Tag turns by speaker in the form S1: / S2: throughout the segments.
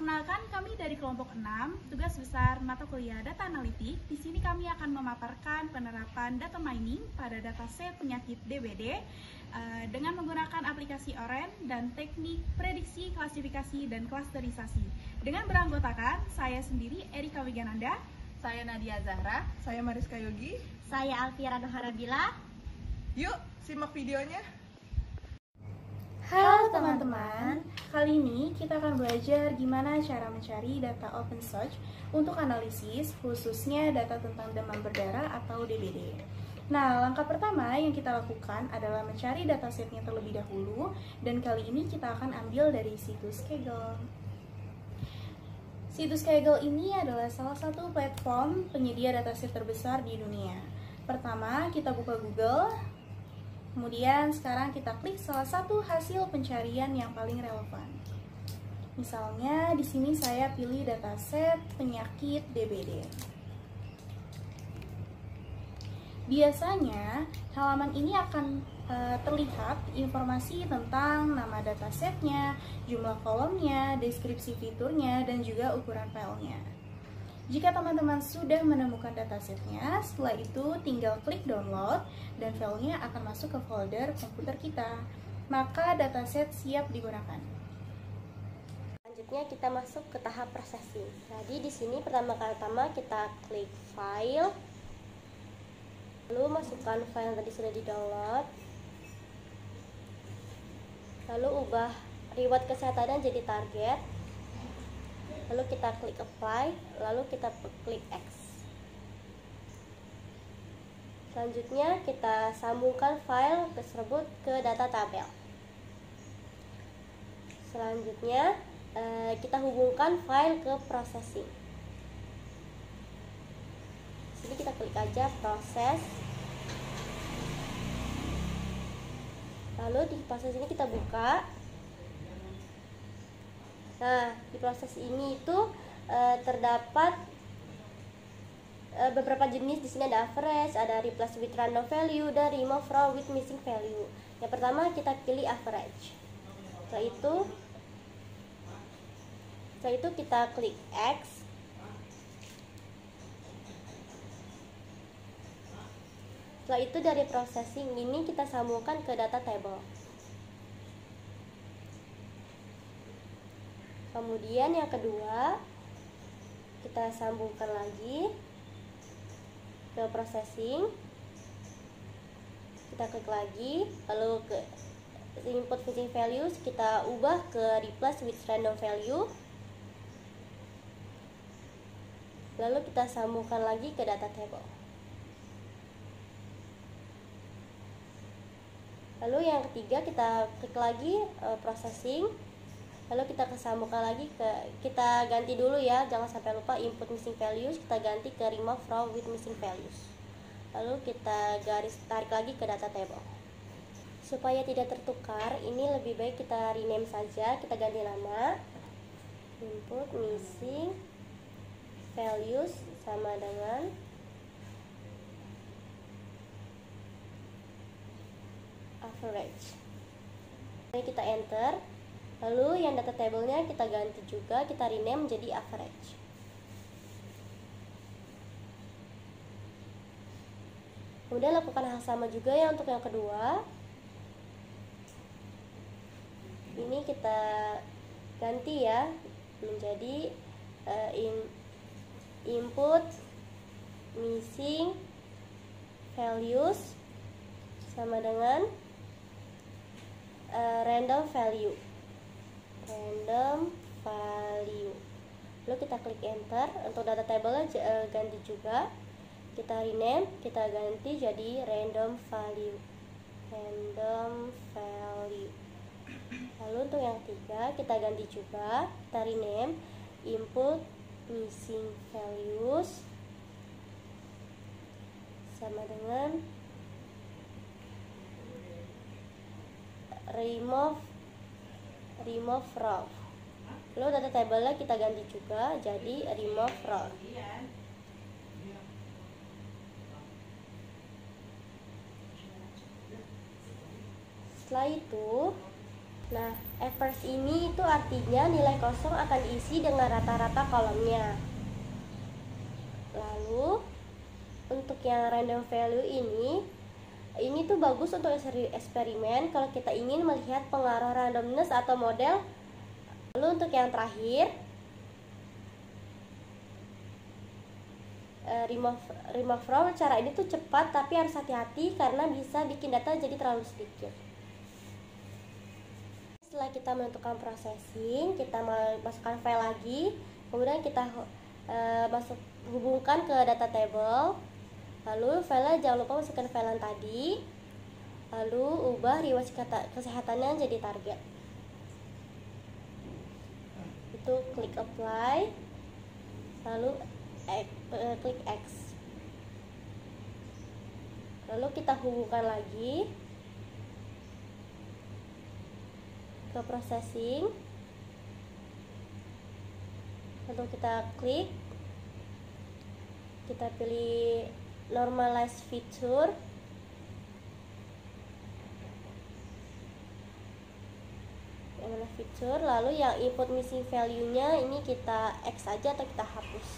S1: Perkenalkan, kami dari kelompok 6, tugas besar mata kuliah data analitik. Di sini kami akan memaparkan penerapan data mining pada dataset penyakit DBD dengan menggunakan aplikasi Oren dan teknik prediksi, klasifikasi, dan klasterisasi. Dengan beranggotakan, saya sendiri Erika Wigananda,
S2: saya Nadia Zahra,
S3: saya Mariska Yogi,
S4: saya Alfiera Noharabila.
S3: Yuk, simak videonya.
S1: Halo teman-teman, kali ini kita akan belajar gimana cara mencari data open search untuk analisis, khususnya data tentang demam berdarah atau DBD. Nah, langkah pertama yang kita lakukan adalah mencari datasetnya terlebih dahulu, dan kali ini kita akan ambil dari situs Kaggle. Situs Kaggle ini adalah salah satu platform penyedia dataset terbesar di dunia. Pertama, kita buka Google. Kemudian sekarang kita klik salah satu hasil pencarian yang paling relevan. Misalnya di sini saya pilih dataset penyakit DBD. Biasanya halaman ini akan terlihat informasi tentang nama datasetnya, jumlah kolomnya, deskripsi fiturnya, dan juga ukuran filenya. Jika teman-teman sudah menemukan datasetnya, setelah itu tinggal klik download dan filenya akan masuk ke folder komputer kita. Maka dataset siap digunakan.
S4: Selanjutnya kita masuk ke tahap processing. Jadi di sini pertama-tama kita klik file, lalu masukkan file yang tadi sudah di-download, lalu ubah reward kesehatannya jadi target. Lalu kita klik apply, lalu kita klik X. Selanjutnya kita sambungkan file tersebut ke data tabel. Selanjutnya kita hubungkan file ke processing. Sini kita klik aja proses. Lalu di proses ini kita buka. Nah, di proses ini itu terdapat beberapa jenis. Di sini ada average, ada replace with random value, dan remove from with missing value. Yang pertama kita pilih average. Setelah itu kita klik X. Setelah itu dari processing ini kita sambungkan ke data table. Kemudian yang kedua, kita sambungkan lagi ke processing. Kita klik lagi, lalu ke input missing values kita ubah ke replace with random value. Lalu kita sambungkan lagi ke data table. Lalu yang ketiga kita klik lagi processing. Lalu kita kesambungkan lagi kita ganti dulu ya, jangan sampai lupa input missing values kita ganti ke remove from with missing values. Lalu kita garis tarik lagi ke data table. Supaya tidak tertukar, ini lebih baik kita rename saja, kita ganti nama. Input missing values sama dengan average. Lalu kita enter. Lalu yang data table-nya kita ganti juga, kita rename menjadi average. Kemudian lakukan hal sama juga ya untuk yang kedua. Ini kita ganti ya menjadi input missing values sama dengan random value. Lalu kita klik enter. Untuk data table ganti juga, kita rename, kita ganti jadi random value. Lalu untuk yang ketiga kita ganti juga, kita rename input missing values sama dengan remove from. Lalu data table-nya kita ganti juga jadi remove from. Setelah itu Nah, average ini itu artinya nilai kosong akan diisi dengan rata-rata kolomnya. Lalu untuk yang random value ini tuh bagus untuk eksperimen kalau kita ingin melihat pengaruh randomness atau model. Lalu untuk yang terakhir, remove from, cara ini tuh cepat tapi harus hati-hati karena bisa bikin data jadi terlalu sedikit. Setelah kita menentukan processing, kita masukkan file lagi, kemudian kita hubungkan ke data table. Lalu filenya jangan lupa masukkan file yang tadi, lalu ubah riwayat kesehatannya jadi target. Itu klik apply, lalu klik X. Lalu kita hubungkan lagi ke processing, lalu kita klik, kita pilih normalize feature, lalu yang input missing value nya ini kita X aja atau kita hapus.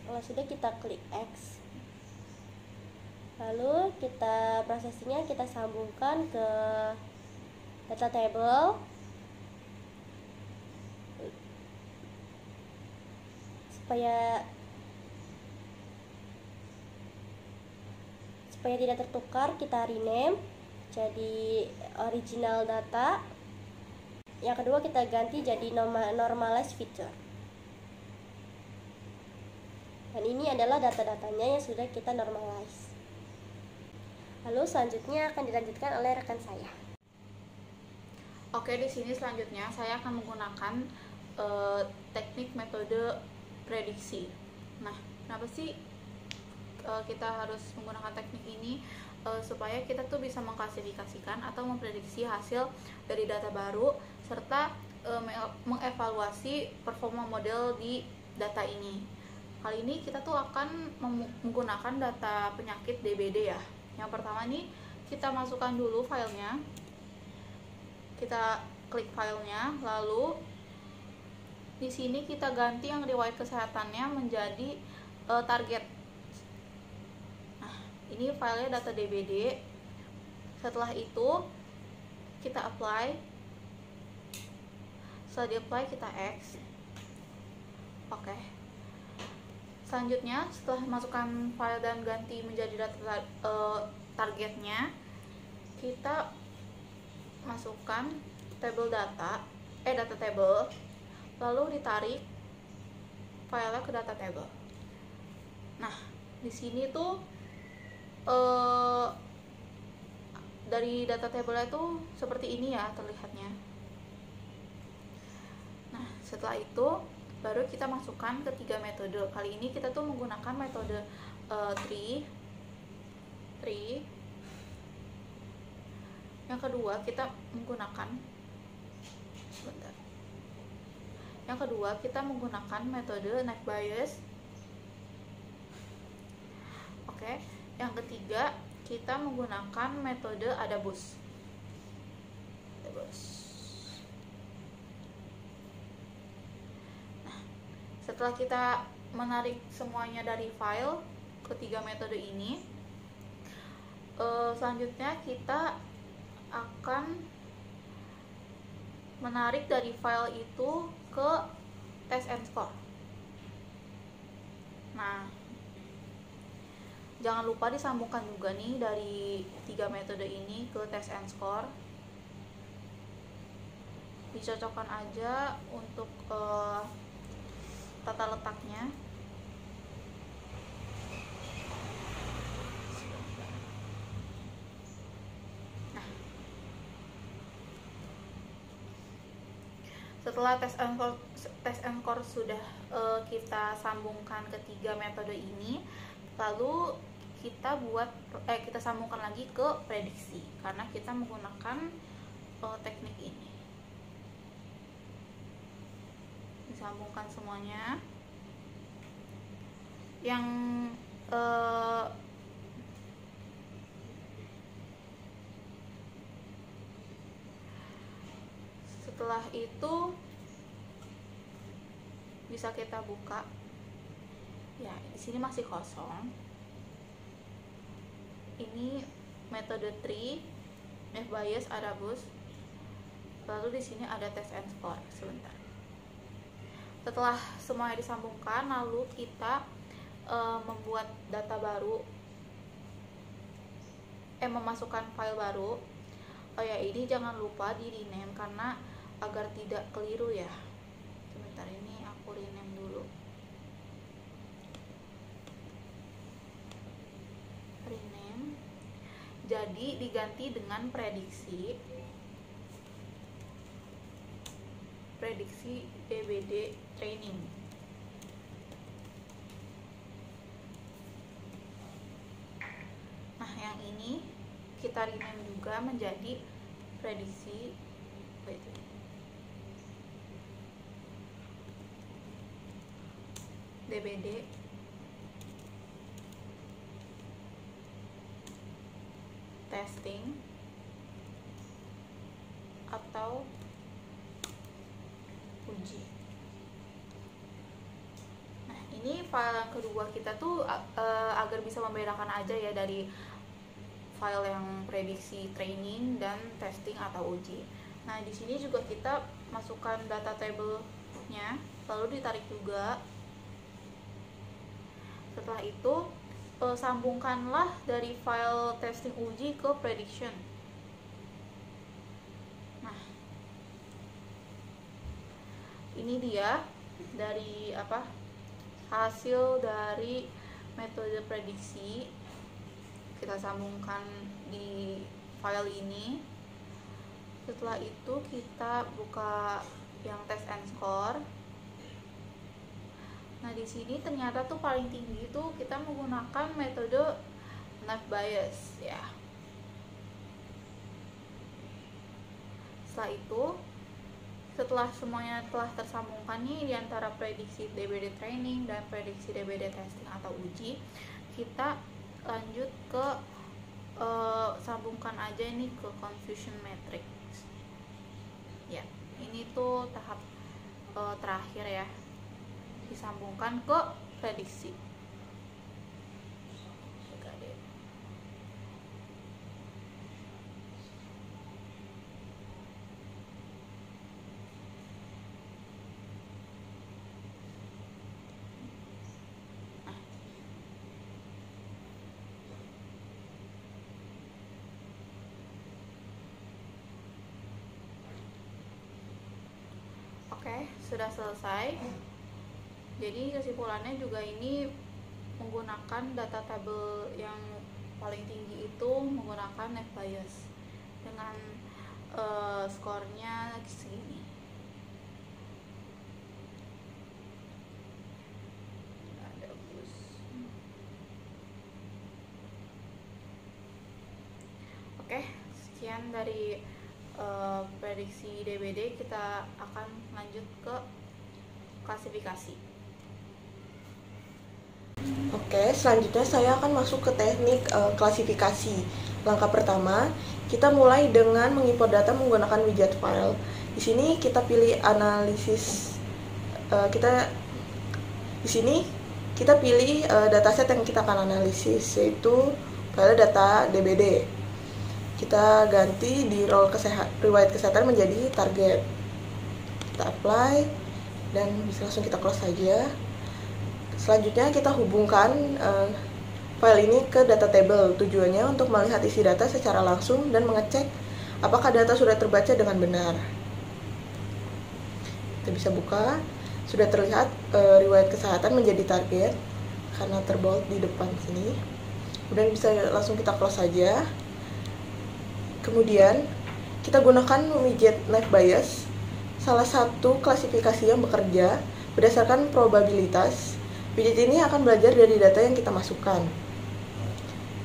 S4: Kalau sudah, kita klik X, lalu kita prosesnya kita sambungkan ke data table supaya tidak tertukar. Kita rename jadi original data. Yang kedua kita ganti jadi normalize feature. Dan ini adalah data-datanya yang sudah kita normalize. Lalu selanjutnya akan dilanjutkan oleh rekan saya.
S2: Oke, di sini selanjutnya saya akan menggunakan teknik metode prediksi. Nah, kenapa sih kita harus menggunakan teknik ini? Supaya kita tuh bisa mengklasifikasikan atau memprediksi hasil dari data baru serta mengevaluasi performa model di data ini. Kali ini kita tuh akan menggunakan data penyakit DBD ya. Yang pertama nih, kita masukkan dulu filenya. Kita klik filenya, lalu di sini kita ganti yang riwayat kesehatannya menjadi target. Nah, ini filenya data DBD. Setelah itu kita apply. Setelah di apply kita X. Oke. Selanjutnya, setelah masukkan file dan ganti menjadi data targetnya, kita masukkan table data table, lalu ditarik filenya ke data table. Nah, di sini tuh dari data table itu seperti ini ya terlihatnya. Nah, setelah itu baru kita masukkan ketiga metode. Kali ini kita tuh menggunakan metode tree. Yang kedua kita menggunakan metode net bias. Oke, yang ketiga kita menggunakan metode ADABUS. Setelah kita menarik semuanya dari file ketiga metode ini, selanjutnya kita akan menarik dari file itu ke test and score. Nah, jangan lupa disambungkan juga nih dari tiga metode ini ke test and score. Dicocokkan aja untuk tata letaknya. Nah, setelah test and core sudah kita sambungkan ketiga metode ini, lalu kita sambungkan lagi ke prediksi karena kita menggunakan teknik ini. disambungkan semuanya. Yang setelah itu bisa kita buka. Ya, di sini masih kosong. Ini metode tree, NavBayes, Adabus. Lalu di sini ada test and score. Sebentar. Setelah semuanya disambungkan, lalu kita membuat data baru, memasukkan file baru. Oh ya, ini jangan lupa di rename karena agar tidak keliru ya. Sebentar, ini aku rename dulu. Rename. Jadi diganti dengan prediksi DBD training. Nah, yang ini kita rename juga menjadi prediksi DBD testing atau uji. Nah, ini file yang kedua kita tuh agar bisa membedakan aja ya dari file yang prediksi training dan testing atau uji. Nah, di sini juga kita masukkan data table-nya, lalu ditarik juga. Setelah itu sambungkanlah dari file testing uji ke prediction. Nah, ini dia dari hasil dari metode prediksi. Kita sambungkan di file ini. Setelah itu kita buka yang test and score. Nah, di sini ternyata tuh paling tinggi tuh kita menggunakan metode NavBayes ya. Setelah semuanya telah tersambungkan nih di antara prediksi DBD training dan prediksi DBD testing atau uji, kita lanjut ke sambungkan aja ini ke confusion matrix. Ya, ini tuh tahap terakhir ya. Disambungkan ke prediksi. Oke, sudah selesai. Jadi kesimpulannya juga ini menggunakan data table yang paling tinggi itu menggunakan NavBayes dengan skornya segini. Oke, sekian dari prediksi DBD. Kita akan lanjut ke klasifikasi.
S3: Oke, selanjutnya saya akan masuk ke teknik klasifikasi. Langkah pertama, kita mulai dengan mengimport data menggunakan widget file. Di sini kita pilih analisis. Di sini kita pilih dataset yang kita akan analisis, yaitu file data DBD. Kita ganti di riwayat kesehatan menjadi target. Kita apply dan bisa langsung kita close saja. Selanjutnya kita hubungkan file ini ke data table. Tujuannya untuk melihat isi data secara langsung dan mengecek apakah data sudah terbaca dengan benar. Kita bisa buka, sudah terlihat riwayat kesehatan menjadi target karena terbold di depan sini. Kemudian bisa langsung kita close saja. Kemudian kita gunakan widget NavBayes, salah satu klasifikasi yang bekerja berdasarkan probabilitas. Widget ini akan belajar dari data yang kita masukkan.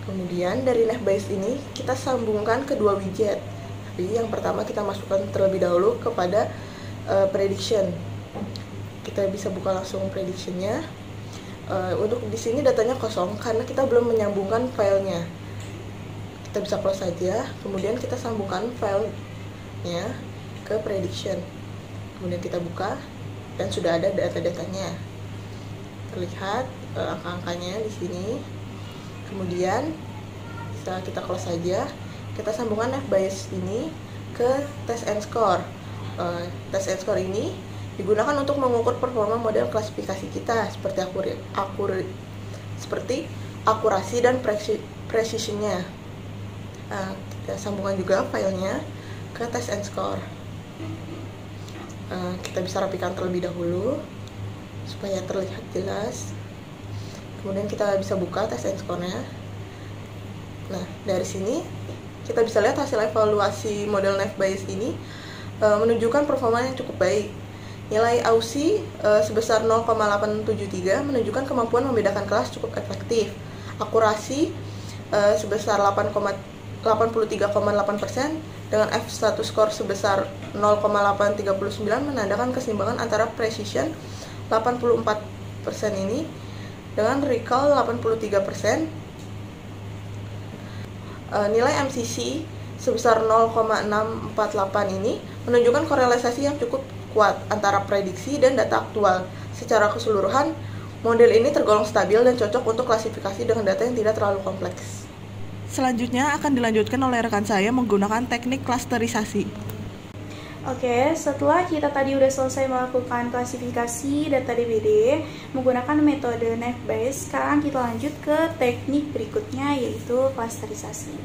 S3: Kemudian dari NavBayes ini kita sambungkan kedua widget. Tapi yang pertama kita masukkan terlebih dahulu kepada prediction. Kita kita bisa buka langsung predictionnya. Untuk di sini datanya kosong karena kita belum menyambungkan filenya. Kita bisa close saja, kemudian kita sambungkan filenya ke prediction. Kemudian kita buka dan sudah ada data-datanya. Terlihat angka-angkanya di sini. Kemudian bisa kita close saja. Kita sambungkan F-Bayes ini ke test and score. Test and score ini digunakan untuk mengukur performa model klasifikasi kita seperti akurasi dan precisionnya. Kita sambungkan juga filenya ke test and score. Kita bisa rapikan terlebih dahulu supaya terlihat jelas. Kemudian kita bisa buka test and score-nya. Nah, dari sini kita bisa lihat hasil evaluasi model F-Bayes ini menunjukkan performa yang cukup baik. Nilai AUSI sebesar 0,873 menunjukkan kemampuan membedakan kelas cukup efektif. Akurasi sebesar 83,8% dengan F1 score sebesar 0,839 menandakan keseimbangan antara precision 84% ini dengan recall 83%. Nilai MCC sebesar 0,648 ini menunjukkan korelasi yang cukup kuat antara prediksi dan data aktual. Secara keseluruhan, model ini tergolong stabil dan cocok untuk klasifikasi dengan data yang tidak terlalu kompleks.
S5: Selanjutnya akan dilanjutkan oleh rekan saya menggunakan teknik klasterisasi.
S1: Oke, setelah kita tadi udah selesai melakukan klasifikasi data DBD menggunakan metode F-Bayes, sekarang kita lanjut ke teknik berikutnya, yaitu klasterisasi.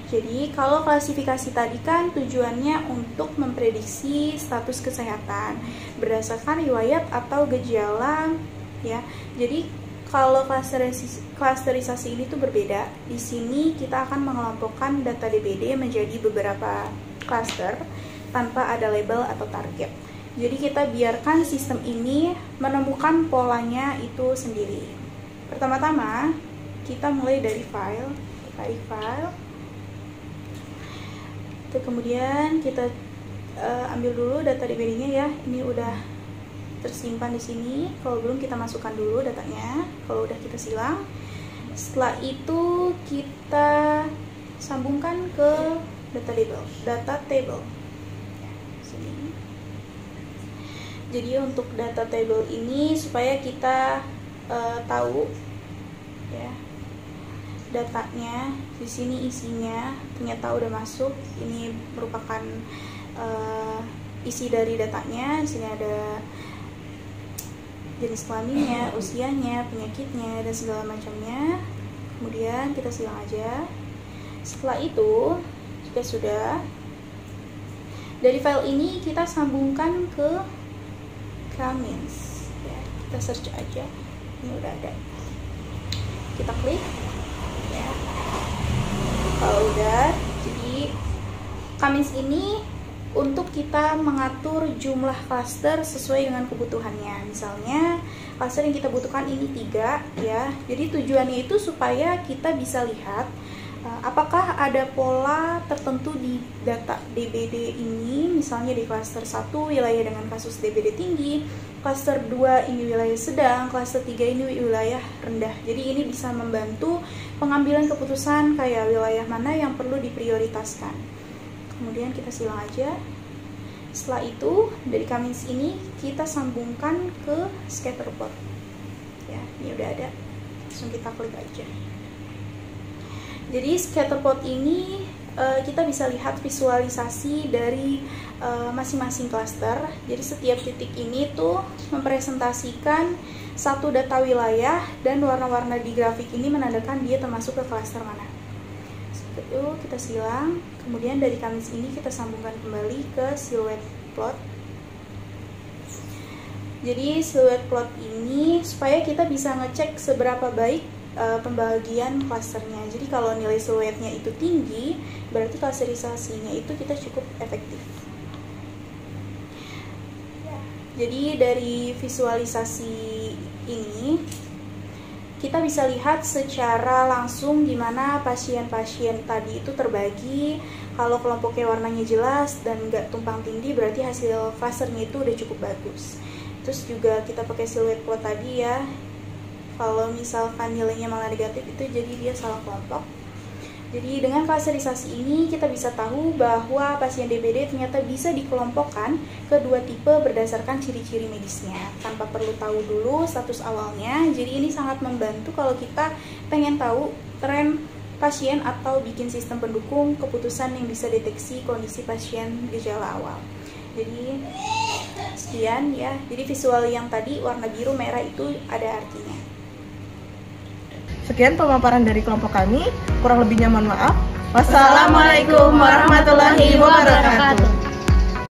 S1: Jadi, kalau klasifikasi tadi kan tujuannya untuk memprediksi status kesehatan berdasarkan riwayat atau gejala, ya. Jadi, kalau klasterisasi ini tuh berbeda. Di sini kita akan mengelompokkan data DBD menjadi beberapa klaster tanpa ada label atau target. Jadi kita biarkan sistem ini menemukan polanya itu sendiri. Pertama-tama kita mulai dari file, kemudian kita ambil dulu data DBD-nya ya. Ini udah tersimpan di sini. Kalau belum kita masukkan dulu datanya. Kalau udah kita silang. Setelah itu kita sambungkan ke data table. Sini. Jadi untuk data table ini supaya kita tahu ya datanya, di sini isinya ternyata udah masuk. Ini merupakan isi dari datanya. Di sini ada jenis kelaminnya, usianya, penyakitnya, dan segala macamnya. Kemudian kita silang aja. Setelah itu jika sudah, dari file ini kita sambungkan ke Cummins ya. Kita search aja, ini udah ada, kita klik ya. Kalau udah, jadi Cummins ini untuk kita mengatur jumlah klaster sesuai dengan kebutuhannya. Misalnya klaster yang kita butuhkan ini 3 ya. Jadi tujuannya itu supaya kita bisa lihat apakah ada pola tertentu di data DBD ini. Misalnya di klaster 1 wilayah dengan kasus DBD tinggi, klaster 2 ini wilayah sedang, klaster 3 ini wilayah rendah. Jadi ini bisa membantu pengambilan keputusan kayak wilayah mana yang perlu diprioritaskan. Kemudian kita silang aja. Setelah itu dari Cummins ini kita sambungkan ke scatterplot ya. Ini udah ada, langsung kita klik aja. Jadi scatterplot ini kita bisa lihat visualisasi dari masing-masing klaster. Jadi setiap titik ini tuh mempresentasikan satu data wilayah dan warna-warna di grafik ini menandakan dia termasuk ke klaster mana. Itu kita silang. Kemudian dari Cummins ini kita sambungkan kembali ke silhouette plot. Jadi silhouette plot ini supaya kita bisa ngecek seberapa baik pembagian klasternya. Jadi kalau nilai silhouette-nya itu tinggi, berarti klasterisasinya itu kita cukup efektif. Jadi dari visualisasi ini kita bisa lihat secara langsung gimana pasien-pasien tadi itu terbagi. Kalau kelompoknya warnanya jelas dan nggak tumpang tindih, berarti hasil klasternya itu udah cukup bagus. Terus juga kita pakai siluet plot tadi ya. Kalau misalkan nilainya malah negatif itu jadi dia salah kelompok. Jadi dengan klasterisasi ini kita bisa tahu bahwa pasien DBD ternyata bisa dikelompokkan ke dua tipe berdasarkan ciri-ciri medisnya tanpa perlu tahu dulu status awalnya. Jadi ini sangat membantu kalau kita pengen tahu tren pasien atau bikin sistem pendukung keputusan yang bisa deteksi kondisi pasien gejala awal. Jadi sekian ya. Jadi visual yang tadi warna biru merah itu ada artinya.
S3: Sekian pemaparan dari kelompok kami. Kurang lebihnya mohon maaf. Wassalamualaikum warahmatullahi wabarakatuh.